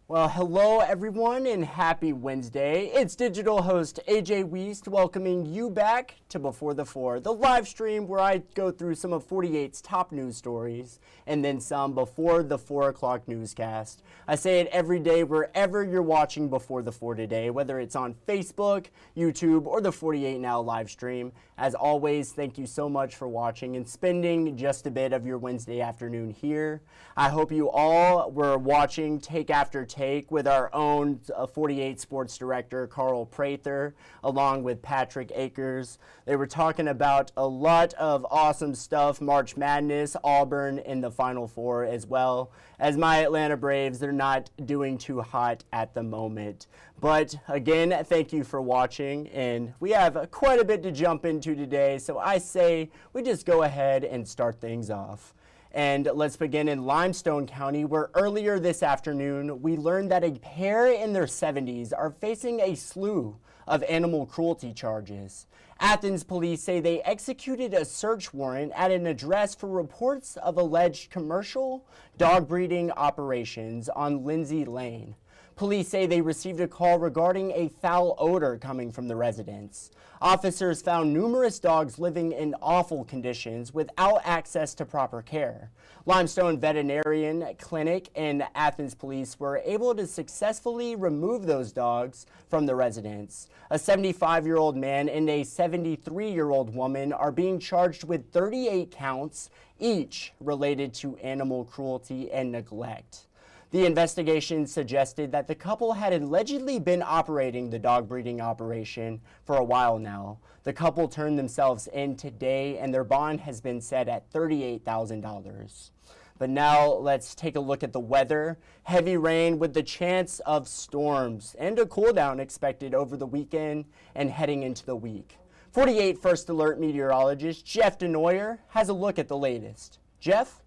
Well, hello everyone and happy Wednesday. It's digital host A.J. Wuest welcoming you back to Before the Four, the live stream where I go through some of 48's top news stories and then some before the 4 o'clock newscast. I say it every day wherever you're watching Before the Four today, whether it's on Facebook, YouTube, or the 48 Now live stream. As always, thank you so much for watching and spending just a bit of your Wednesday afternoon here. I hope you all were watching Take After Take with our own 48 sports director, Carl Prather, along with Patrick Akers. They were talking about a lot of awesome stuff, March Madness, Auburn, and the Final Four as well. As my Atlanta Braves, they're not doing too hot at the moment. But again, thank you for watching, and we have quite a bit to jump into today, so I say we just go ahead and start things off. And let's begin in Limestone County, where earlier this afternoon, we learned that a pair in their 70s are facing a slew of animal cruelty charges. Athens police say they executed a search warrant at an address for reports of alleged commercial dog breeding operations on Lindsay Lane. Police say they received a call regarding a foul odor coming from the residence. Officers found numerous dogs living in awful conditions without access to proper care. Limestone Veterinarian Clinic and Athens Police were able to successfully remove those dogs from the residence. A 75-year-old man and a 73-year-old woman are being charged with 38 counts, each related to animal cruelty and neglect. The investigation suggested that the couple had allegedly been operating the dog breeding operation for a while now. The couple turned themselves in today, and their bond has been set at $38,000. But now let's take a look at the weather. Heavy rain with the chance of storms and a cool down expected over the weekend and heading into the week. 48 First Alert meteorologist Jeff DeNoyer has a look at the latest. Jeff?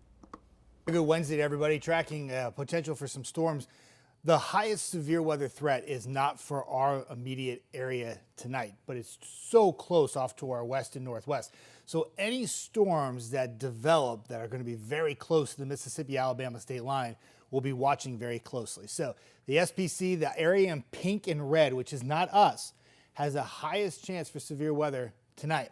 Good Wednesday to everybody. Tracking potential for some storms. The highest severe weather threat is not for our immediate area tonight, but it's so close off to our west and northwest. So any storms that develop that are going to be very close to the Mississippi-Alabama state line, we'll be watching very closely. So the SPC, the area in pink and red, which is not us, has the highest chance for severe weather tonight.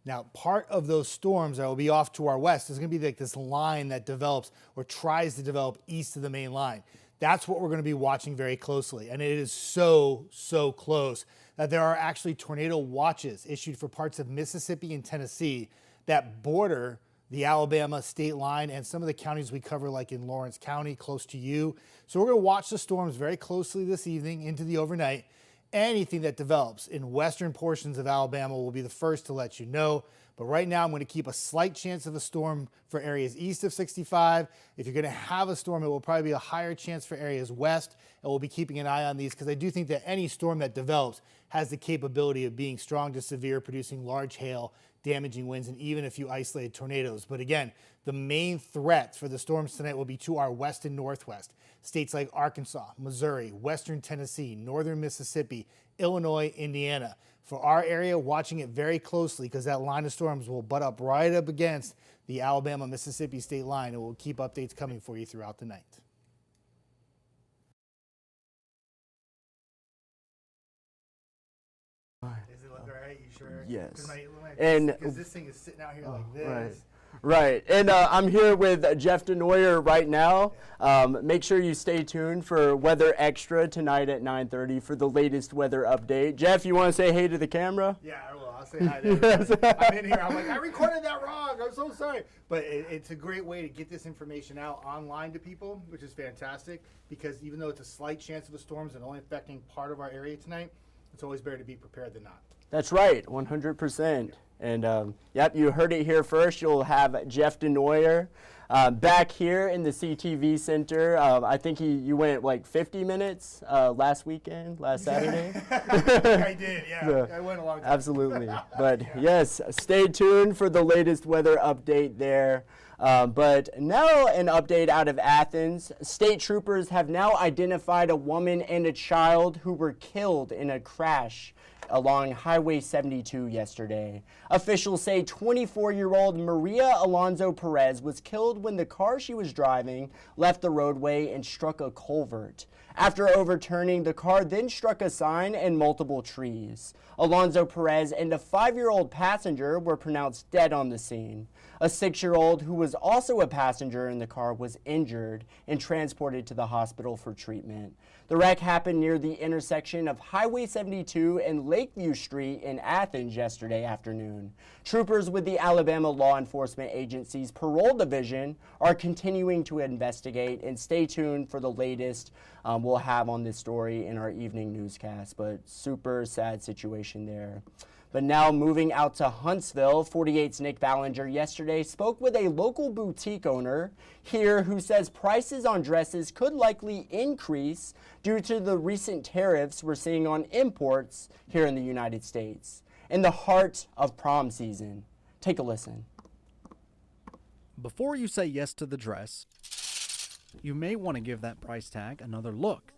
Now, part of those storms that will be off to our west is going to be like this line that develops or tries to develop east of the main line. That's what we're going to be watching very closely. And it is so close that there are actually tornado watches issued for parts of Mississippi and Tennessee that border the Alabama state line and some of the counties we cover, like in Lawrence County, close to you. So we're going to watch the storms very closely this evening into the overnight. Anything that develops in western portions of Alabama will be the first to let you know. But right now, I'm going to keep a slight chance of a storm for areas east of 65. If you're going to have a storm, it will probably be a higher chance for areas west. And we'll be keeping an eye on these because I do think that any storm that develops has the capability of being strong to severe, producing large hail, damaging winds, and even a few isolated tornadoes. But again, the main threats for the storms tonight will be to our west and northwest. States like Arkansas, Missouri, western Tennessee, northern Mississippi, Illinois, Indiana. For our area, watching it very closely because that line of storms will butt up right up against the Alabama-Mississippi state line, and we'll keep updates coming for you throughout the night. Is it all right? You sure? Yes. Because this thing is sitting out here like this. Right. And I'm here with Jeff DeNoyer right now. Make sure you stay tuned for Weather Extra tonight at 9:30 for the latest weather update. Jeff, you want to say hey to the camera? Yeah, I will. I'll say hi to everybody. I'm in here. I'm like, I recorded that wrong. I'm so sorry. But it's a great way to get this information out online to people, which is fantastic because even though it's a slight chance of a storm and only affecting part of our area tonight, it's always better to be prepared than not. That's right, 100%. And yep, you heard it here first. You'll have Jeff DeNoyer back here in the CTV Center. I think you went like 50 minutes last Saturday. I did, yeah. So, I went a long time. Absolutely. But yes, stay tuned for the latest weather update there. But now an update out of Athens. State troopers have now identified a woman and a child who were killed in a crash along Highway 72 yesterday. Officials say 24-year-old Maria Alonso Perez was killed when the car she was driving left the roadway and struck a culvert. After overturning, the car then struck a sign and multiple trees. Alonso Perez and a 5-year-old passenger were pronounced dead on the scene. A 6-year-old who was also a passenger in the car was injured and transported to the hospital for treatment. The wreck happened near the intersection of Highway 72 and Lakeview Street in Athens yesterday afternoon. Troopers with the Alabama Law Enforcement Agency's Parole Division are continuing to investigate, and stay tuned for the latest we'll have on this story in our evening newscast, but super sad situation there. But now moving out to Huntsville, 48's Nick Ballinger yesterday spoke with a local boutique owner here who says prices on dresses could likely increase due to the recent tariffs we're seeing on imports here in the United States. In the heart of prom season, take a listen. Before you say yes to the dress, you may want to give that price tag another look.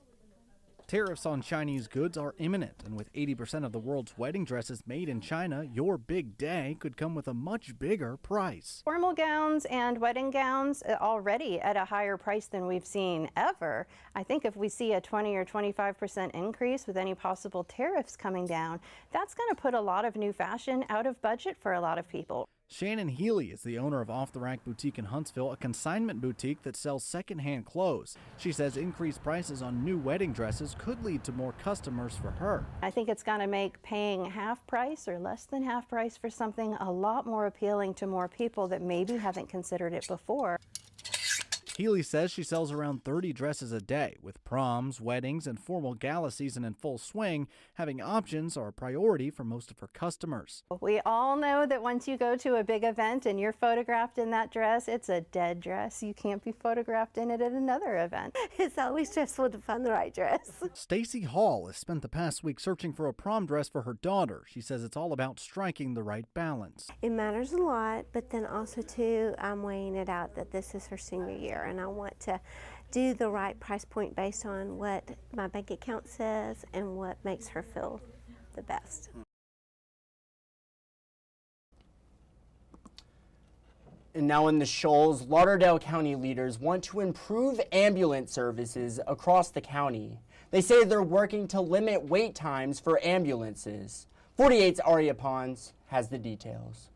Tariffs on Chinese goods are imminent, and with 80% of the world's wedding dresses made in China, your big day could come with a much bigger price. Formal gowns and wedding gowns already at a higher price than we've seen ever. I think if we see a 20 or 25% increase with any possible tariffs coming down, that's going to put a lot of new fashion out of budget for a lot of people. Shannon Healy is the owner of Off the Rack Boutique in Huntsville, a consignment boutique that sells secondhand clothes. She says increased prices on new wedding dresses could lead to more customers for her. I think it's going to make paying half price or less than half price for something a lot more appealing to more people that maybe haven't considered it before. Healy says she sells around 30 dresses a day. With proms, weddings, and formal gala season in full swing, having options are a priority for most of her customers. We all know that once you go to a big event and you're photographed in that dress, it's a dead dress. You can't be photographed in it at another event. It's always stressful to find the right dress. Stacy Hall has spent the past week searching for a prom dress for her daughter. She says it's all about striking the right balance. It matters a lot, but then also too, I'm weighing it out that this is her senior year and I want to do the right price point based on what my bank account says and what makes her feel the best. And now in the Shoals, Lauderdale County leaders want to improve ambulance services across the county. They say they're working to limit wait times for ambulances. 48's Aria Pons has the details.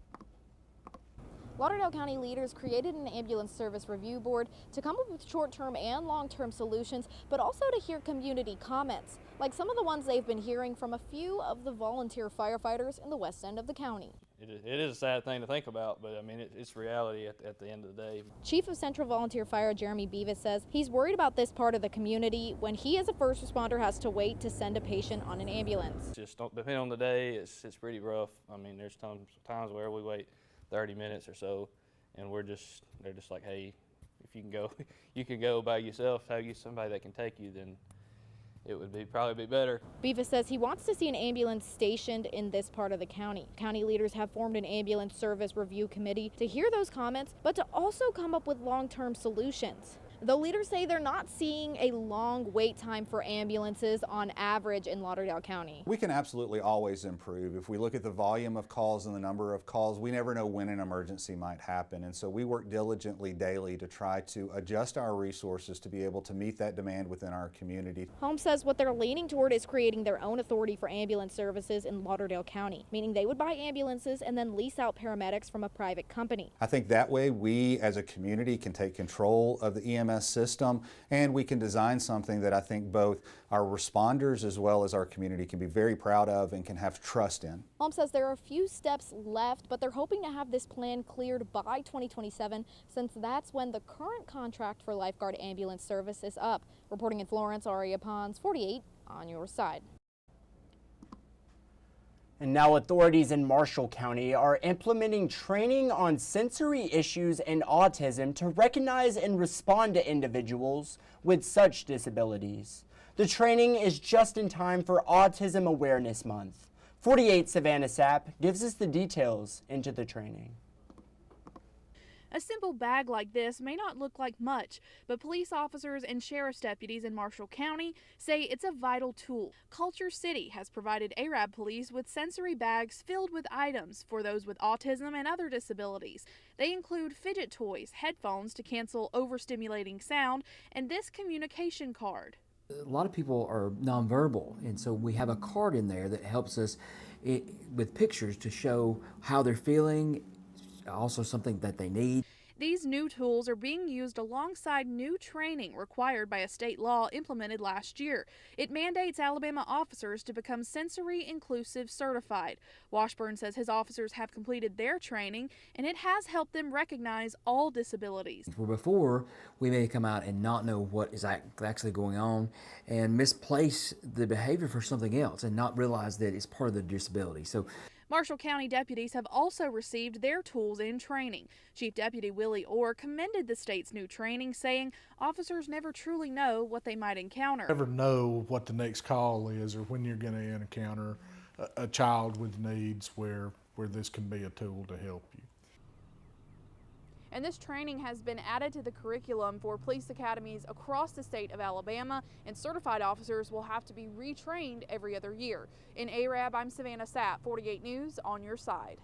Lauderdale County leaders created an ambulance service review board to come up with short-term and long-term solutions, but also to hear community comments, like some of the ones they've been hearing from a few of the volunteer firefighters in the west end of the county. It is a sad thing to think about, but I mean, it's reality at the end of the day. Chief of Central Volunteer Fire Jeremy Beavis says he's worried about this part of the community when he as a first responder has to wait to send a patient on an ambulance. Just depending on the day, it's pretty rough. I mean, there's times where we wait 30 minutes or so, and they're just like, hey, if you can go, you can go by yourself. Have you somebody that can take you, then it would probably be better. Beavis says he wants to see an ambulance stationed in this part of the county. County leaders have formed an ambulance service review committee to hear those comments, but to also come up with long-term solutions. Though leaders say they're not seeing a long wait time for ambulances on average in Lauderdale County. We can absolutely always improve. If we look at the volume of calls and the number of calls, we never know when an emergency might happen. And so we work diligently daily to try to adjust our resources to be able to meet that demand within our community. Holmes says what they're leaning toward is creating their own authority for ambulance services in Lauderdale County, meaning they would buy ambulances and then lease out paramedics from a private company. I think that way we as a community can take control of the EMS system, and we can design something that I think both our responders as well as our community can be very proud of and can have trust in. Holmes says there are a few steps left, but they're hoping to have this plan cleared by 2027, since that's when the current contract for lifeguard ambulance service is up. Reporting in Florence, Aria Pons, 48 on your side. And now authorities in Marshall County are implementing training on sensory issues and autism to recognize and respond to individuals with such disabilities. The training is just in time for Autism Awareness Month. 48 Savannah Sapp gives us the details into the training. A simple bag like this may not look like much, but police officers and sheriff's deputies in Marshall County say it's a vital tool. Culture City has provided Arab police with sensory bags filled with items for those with autism and other disabilities. They include fidget toys, headphones to cancel overstimulating sound, and this communication card. A lot of people are nonverbal, and so we have a card in there that helps us with pictures to show how they're feeling, also something that they need. These new tools are being used alongside new training required by a state law implemented last year. It mandates Alabama officers to become sensory inclusive certified. Washburn says his officers have completed their training, and it has helped them recognize all disabilities. Where before, we may come out and not know what is actually going on and misplace the behavior for something else and not realize that it's part of the disability. So Marshall County deputies have also received their tools in training. Chief Deputy Willie Orr commended the state's new training, saying officers never truly know what they might encounter. Never know what the next call is or when you're going to encounter a child with needs where this can be a tool to help you. And this training has been added to the curriculum for police academies across the state of Alabama, and certified officers will have to be retrained every other year. In Arab, I'm Savannah Sapp, 48 News, on your side.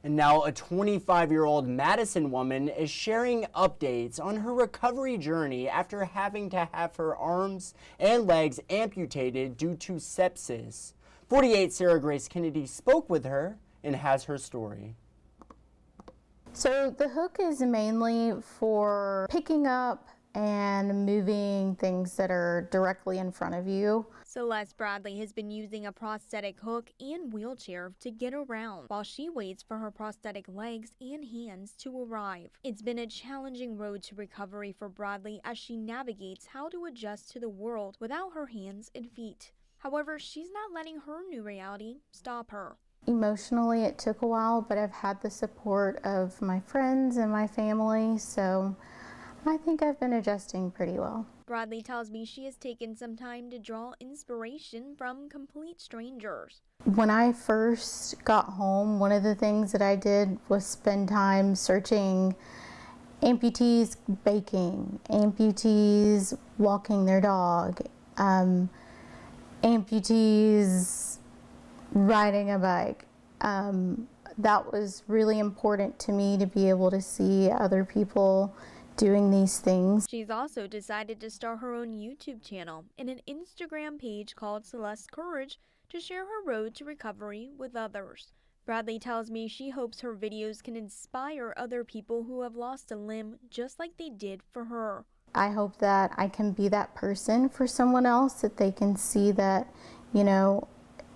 And now a 25-year-old Madison woman is sharing updates on her recovery journey after having to have her arms and legs amputated due to sepsis. 48 Sarah Grace Kennedy spoke with her and has her story. So the hook is mainly for picking up and moving things that are directly in front of you. Celeste Bradley has been using a prosthetic hook and wheelchair to get around while she waits for her prosthetic legs and hands to arrive. It's been a challenging road to recovery for Bradley as she navigates how to adjust to the world without her hands and feet. However, she's not letting her new reality stop her. Emotionally, it took a while, but I've had the support of my friends and my family, so I think I've been adjusting pretty well. Bradley tells me she has taken some time to draw inspiration from complete strangers. When I first got home, one of the things that I did was spend time searching amputees baking, amputees walking their dog, amputees riding a bike. That was really important to me, to be able to see other people doing these things. She's also decided to start her own YouTube channel and an Instagram page called Celeste Courage to share her road to recovery with others. Bradley tells me she hopes her videos can inspire other people who have lost a limb just like they did for her. I hope that I can be that person for someone else, that they can see that, you know,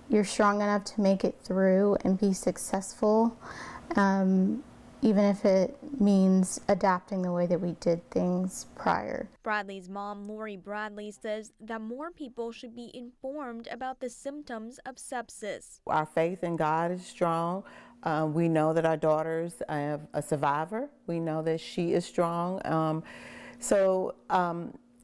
you're strong enough to make it through and be successful, even if it means adapting the way that we did things prior. Bradley's mom, Lori Bradley, says that more people should be informed about the symptoms of sepsis. Our faith in God is strong. We know that our daughter's a survivor. We know that she is strong.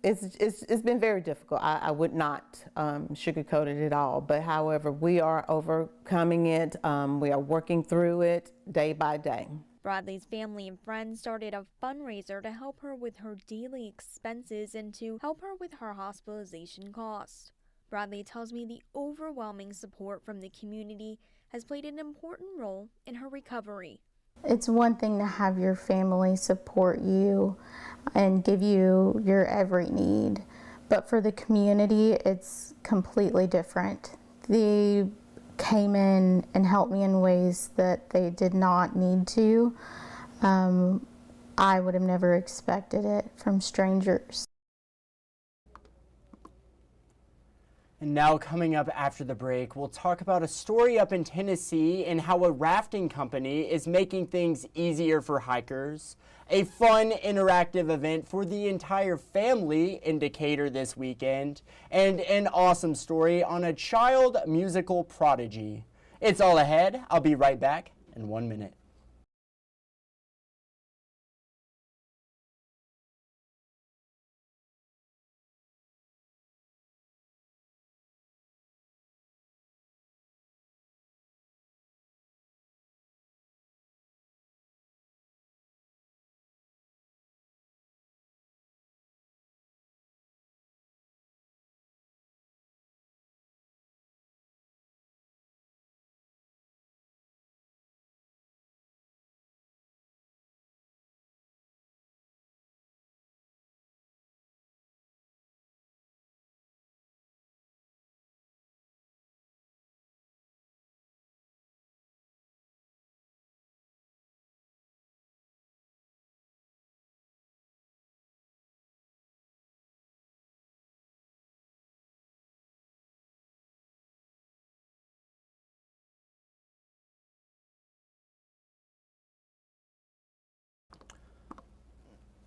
It's been very difficult. I would not sugarcoat it at all. But however, we are overcoming it. We are working through it day by day. Bradley's family and friends started a fundraiser to help her with her daily expenses and to help her with her hospitalization costs. Bradley tells me the overwhelming support from the community has played an important role in her recovery. It's one thing to have your family support you and give you your every need, but for the community, it's completely different. They came in and helped me in ways that they did not need to. I would have never expected it from strangers. And now, coming up after the break, we'll talk about a story up in Tennessee and how a rafting company is making things easier for hikers, a fun interactive event for the entire family in Decatur this weekend, and an awesome story on a child musical prodigy. It's all ahead. I'll be right back in 1 minute.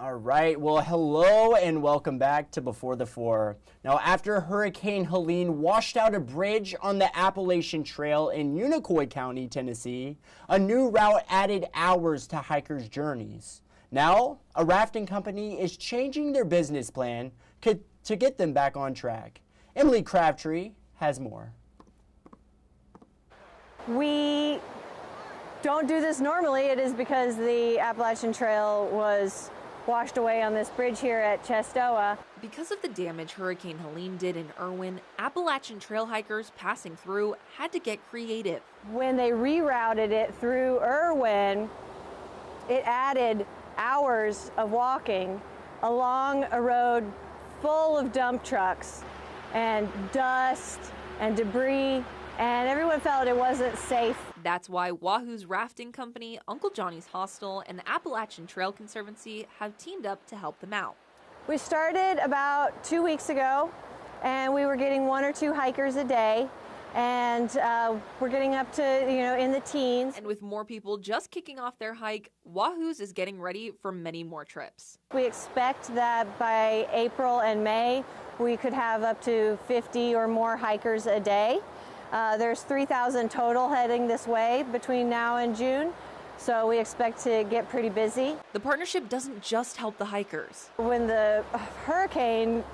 All right, well, hello and welcome back to Before the Four. Now, after Hurricane Helene washed out a bridge on the Appalachian Trail in Unicoi County, Tennessee, a new route added hours to hikers' journeys. Now, a rafting company is changing their business plan to get them back on track. Emily Crabtree has more. We don't do this normally. It is because the Appalachian Trail was washed away on this bridge here at Chestoa. Because of the damage Hurricane Helene did in Irwin, Appalachian Trail hikers passing through had to get creative. When they rerouted it through Irwin, it added hours of walking along a road full of dump trucks and dust and debris, and everyone felt it wasn't safe. That's why Wahoo's rafting company, Uncle Johnny's Hostel, and the Appalachian Trail Conservancy have teamed up to help them out. We started about 2 weeks ago, and we were getting 1 or 2 hikers a day, and we're getting up to, in the teens. And with more people just kicking off their hike, Wahoo's is getting ready for many more trips. We expect that by April and May, we could have up to 50 or more hikers a day. There's 3,000 total heading this way between now and June, so we expect to get pretty busy. The partnership doesn't just help the hikers. When the hurricane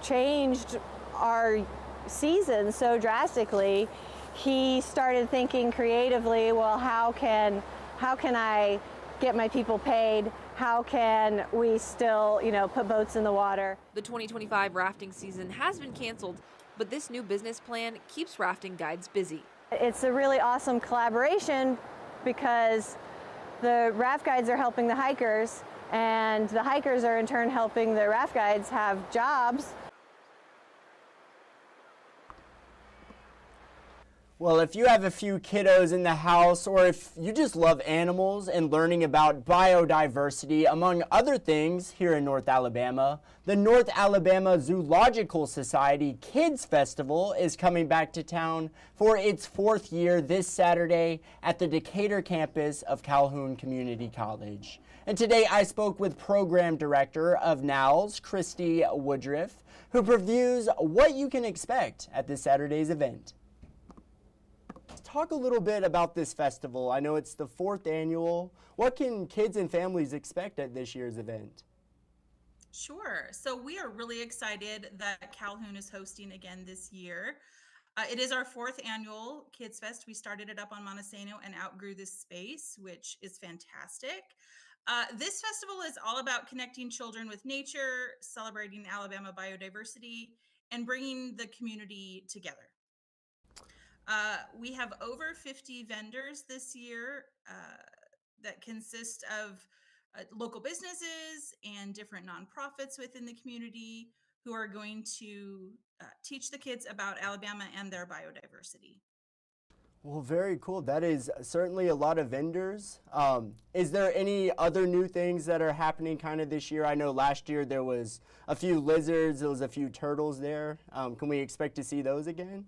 changed our season so drastically, he started thinking creatively, well, how can I get my people paid? How can we still, put boats in the water? The 2025 rafting season has been canceled, but this new business plan keeps rafting guides busy. It's a really awesome collaboration because the raft guides are helping the hikers, and the hikers are in turn helping the raft guides have jobs. Well, if you have a few kiddos in the house, or if you just love animals and learning about biodiversity, among other things, here in North Alabama, the North Alabama Zoological Society Kids Festival is coming back to town for its 4th year this Saturday at the Decatur campus of Calhoun Community College. And today I spoke with Program Director of NALS, Christy Woodruff, who previews what you can expect at this Saturday's event. Talk a little bit about this festival. I know it's the 4th annual. What can kids and families expect at this year's event? Sure. So we are really excited that Calhoun is hosting again this year. It is our 4th annual Kids Fest. We started it up on Montesano and outgrew this space, which is fantastic. This festival is all about connecting children with nature, celebrating Alabama biodiversity, and bringing the community together. We have over 50 vendors this year that consist of local businesses and different nonprofits within the community who are going to teach the kids about Alabama and their biodiversity. Well, very cool. That is certainly a lot of vendors. Is there any other new things that are happening kind of this year? I know last year there was a few lizards, there was a few turtles there. Can we expect to see those again?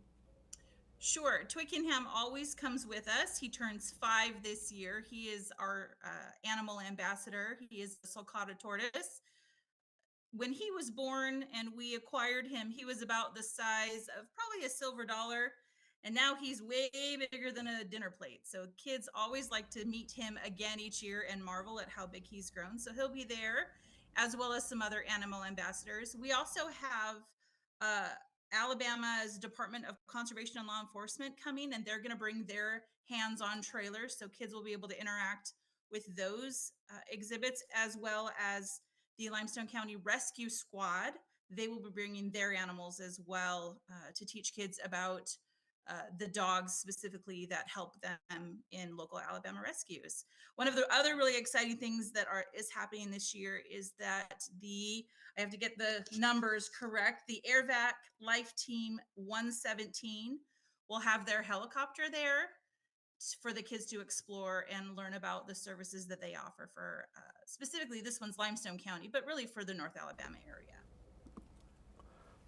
Sure. Twickenham always comes with us. He turns 5 this year. He is our animal ambassador. He is a sulcata tortoise. When he was born and we acquired him, he was about the size of probably a silver dollar. And now he's way bigger than a dinner plate. So kids always like to meet him again each year and marvel at how big he's grown. So he'll be there, as well as some other animal ambassadors. We also have Alabama's Department of Conservation and Law Enforcement coming, and they're going to bring their hands-on trailers, so kids will be able to interact with those exhibits, as well as the Limestone County Rescue Squad. They will be bringing their animals as well to teach kids about the dogs specifically that help them in local Alabama rescues. One of the other really exciting things that is happening this year is that I have to get the numbers correct, the AirVac Life Team 117 will have their helicopter there for the kids to explore and learn about the services that they offer for specifically this one's Limestone County, but really for the North Alabama area.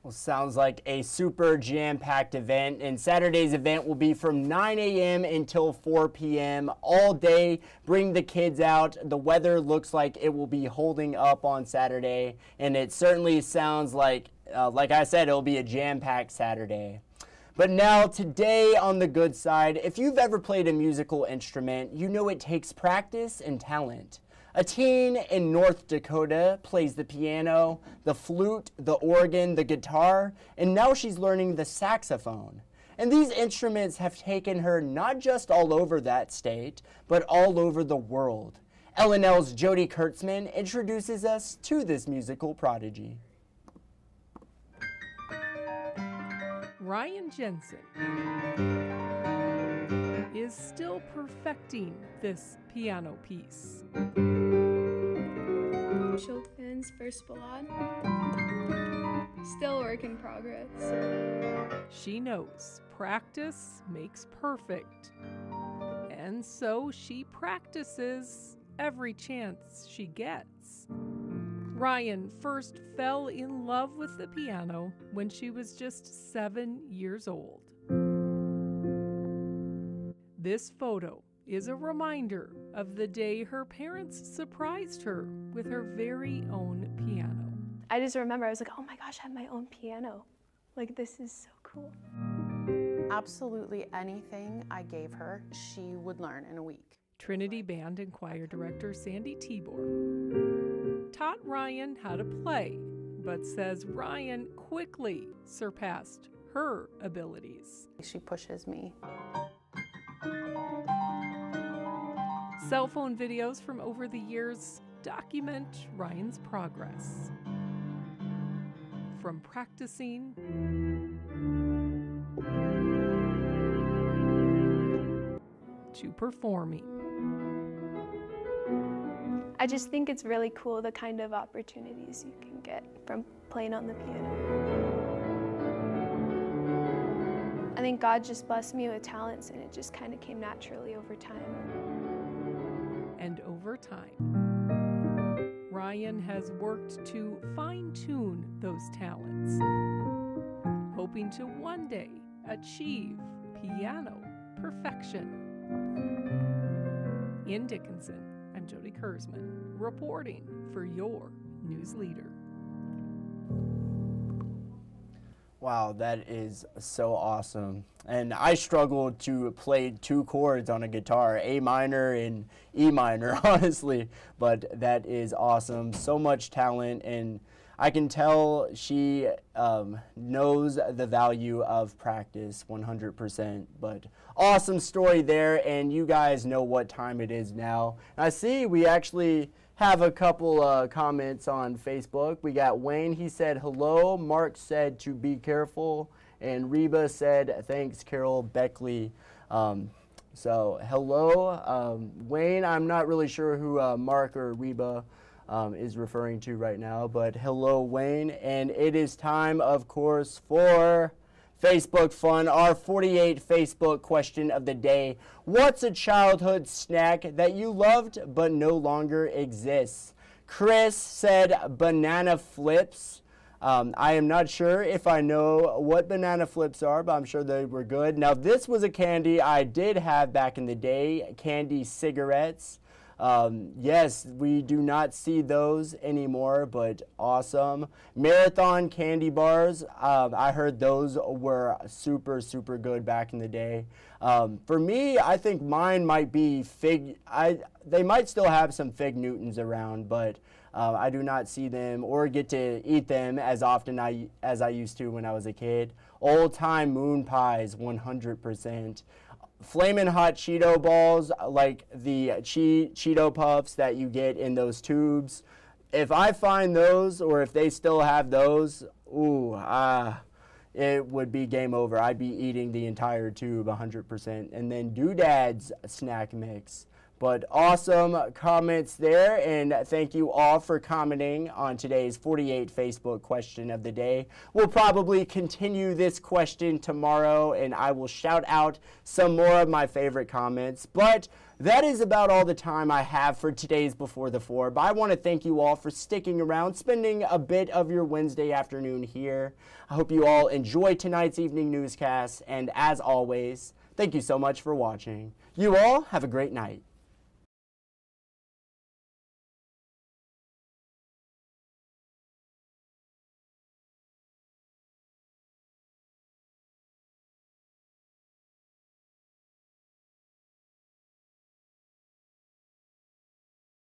Well, sounds like a super jam-packed event, and Saturday's event will be from 9 a.m. until 4 p.m. all day. Bring the kids out. The weather looks like it will be holding up on Saturday, and it certainly sounds like I said, it'll be a jam-packed Saturday. But now, today on the good side, if you've ever played a musical instrument, you know it takes practice and talent. A teen in North Dakota plays the piano, the flute, the organ, the guitar, and now she's learning the saxophone. And these instruments have taken her not just all over that state, but all over the world. LNL's Jody Kurtzman introduces us to this musical prodigy. Ryan Jensen is still perfecting this piano piece. Chopin's First Ballade. Still work in progress. She knows practice makes perfect. And so she practices every chance she gets. Ryan first fell in love with the piano when she was just 7 years old. This photo is a reminder of the day her parents surprised her with her very own piano. I just remember I was like, oh my gosh, I have my own piano. Like, this is so cool. Absolutely anything I gave her, she would learn in a week. Trinity Band and Choir Director Sandy Tibor taught Ryan how to play, but says Ryan quickly surpassed her abilities. She pushes me. Cell phone videos from over the years document Ryan's progress. From practicing to performing. I just think it's really cool the kind of opportunities you can get from playing on the piano. I think God just blessed me with talents, and it just kind of came naturally over time. And over time, Ryan has worked to fine-tune those talents, hoping to one day achieve piano perfection. In Dickinson, I'm Jody Kurzman, reporting for your news leader. Wow, that is so awesome. And I struggled to play two chords on a guitar, A minor and E minor, honestly. But that is awesome. So much talent, and I can tell she knows the value of practice 100%. But awesome story there, and you guys know what time it is now. And I see we actually have a couple comments on Facebook. We got Wayne, he said hello. Mark said to be careful. And Reba said thanks, Carol Beckley. So hello, Wayne. I'm not really sure who Mark or Reba is referring to right now, but hello, Wayne. And it is time, of course, for Facebook fun, our 48 Facebook question of the day. What's a childhood snack that you loved but no longer exists? Chris said banana flips. I am not sure if I know what banana flips are, but I'm sure they were good. Now, this was a candy I did have back in the day, candy cigarettes. Yes, we do not see those anymore, but awesome. Marathon candy bars, I heard those were super, super good back in the day. For me, I think mine might be they might still have some Fig Newtons around, but I do not see them or get to eat them as often as I used to when I was a kid. Old time moon pies, 100%. Flamin' Hot Cheeto balls, like the Cheeto Puffs that you get in those tubes. If I find those, or if they still have those, it would be game over. I'd be eating the entire tube 100%. And then Doodad's snack mix. But awesome comments there, and thank you all for commenting on today's 48 Facebook question of the day. We'll probably continue this question tomorrow, and I will shout out some more of my favorite comments. But that is about all the time I have for today's Before the Four. But I want to thank you all for sticking around, spending a bit of your Wednesday afternoon here. I hope you all enjoy tonight's evening newscast, and as always, thank you so much for watching. You all have a great night.